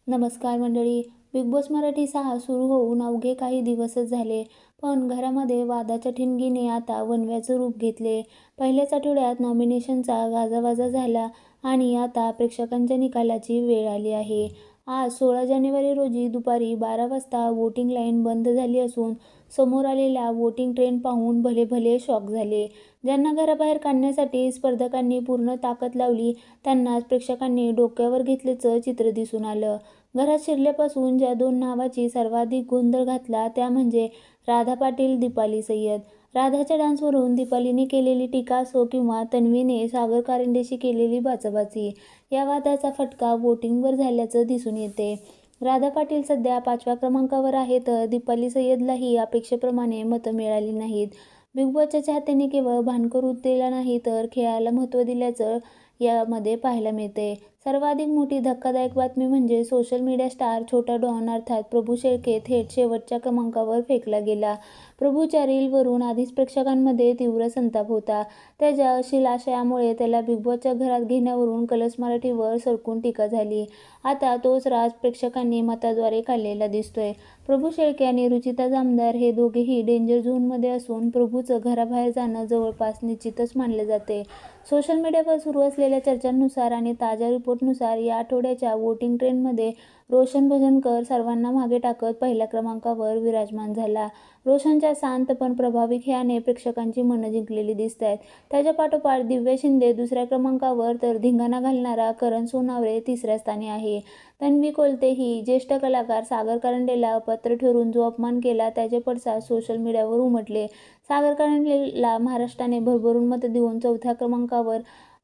नमस्कार मंडळी. Big boss Marathi 6 सुरू होऊन अवघे काही दिवसच झाले, पण घरामध्ये वादाच्या ठिणगीने आता वणव्याचं रूप घेतले. पहिल्याच आठवड्यात नॉमिनेशनचा गाजावाजा झाला आणि आता प्रेक्षकांच्या निकालाची वेळ आली आहे. आज 16 जानेवारी रोजी दुपारी 12 वाजता वोटिंग लाईन बंद झाली असून समोर आलेला वोटिंग ट्रेंड पाहून भले शॉक झाले. ज्यांना घराबाहेर काढण्यासाठी स्पर्धकांनी पूर्ण ताकद लावली, त्यांनाच प्रेक्षकांनी डोक्यावर घेतल्याचं चित्र दिसून आलं. घरात शिरल्यापासून ज्या दोन नावाची सर्वाधिक गोंधळ घातला त्या म्हणजे राधा पाटील, दीपाली सय्यद. राधाच्या डान्सवरून दीपालीने केलेली टीका असो किंवा तन्वीने सागर कारंडेशी केलेली बाचाबाची, या वादाचा फटका वोटिंगवर झाल्याचं दिसून येते. राधा पाटील सध्या 5व्या क्रमांकावर आहे तर दीपाली सय्यदलाही अपेक्षेप्रमाणे मतं मिळाली नाहीत. बिग बॉसच्या चाहत्यांनी केवळ भानकरूतेला नाही तर खेळाला महत्त्व दिल्याचं यामध्ये पाहायला मिळते. सर्वाधिक मोठी धक्कादायक बातमी म्हणजे सोशल मीडिया स्टार छोटा डॉन अर्थात प्रभू शेळके थेट शेवटच्या क्रमांकावर फेकला गेला. प्रभूच्या रीलवरून आधीच प्रेक्षकांमध्ये तीव्र संताप होता. त्याच्या अश्लील आशयामुळे त्याला बिग बॉसच्या घरात घेण्यावरून कलर्स मराठीवर सरकून टीका झाली. आता तोच राज प्रेक्षकांनी मताद्वारे काढलेला दिसतोय. प्रभू शेळके आणि रुचिता जामदार हे दोघेही डेंजर झोनमध्ये असून प्रभूचं घराबाहेर जाणं जवळपास निश्चितच मानलं जाते. सोशल मीडियावर सुरू असलेल्या चर्चांनुसार आणि ताज्या रिपोर्टनुसार या आठवड्याच्या वोटिंग ट्रेंडमध्ये रोशन भजनकर सर्वांना मागे टाकत पहिल्या क्रमांकावर विराजमान झाला. रोशनच्या शांत पण प्रभावी खेळाने प्रेक्षकांची मनं जिंकलेली दिसतायत. त्याच्या पाठोपाठ दिव्या शिंदे दुसऱ्या क्रमांकावर तर धिंगाणा घालणारा करण सोनावळे तिसऱ्या स्थानी आहे. तन्वी कोलते ही ज्येष्ठ कलाकार सागर कारंडेला अपात्र ठरवून जो अपमान केला त्याचे पडसाद सोशल मीडियावर उमटले. सागर कारंडेला महाराष्ट्राने भरभरून मतं देऊन 4थ्या क्रमांकावर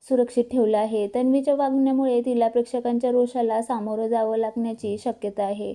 सुरक्षित ठेवलं आहे. तन्वीच्या वागण्यामुळे तिला प्रेक्षकांच्या रोषाला सामोरं जावं लागण्याची शक्यता आहे.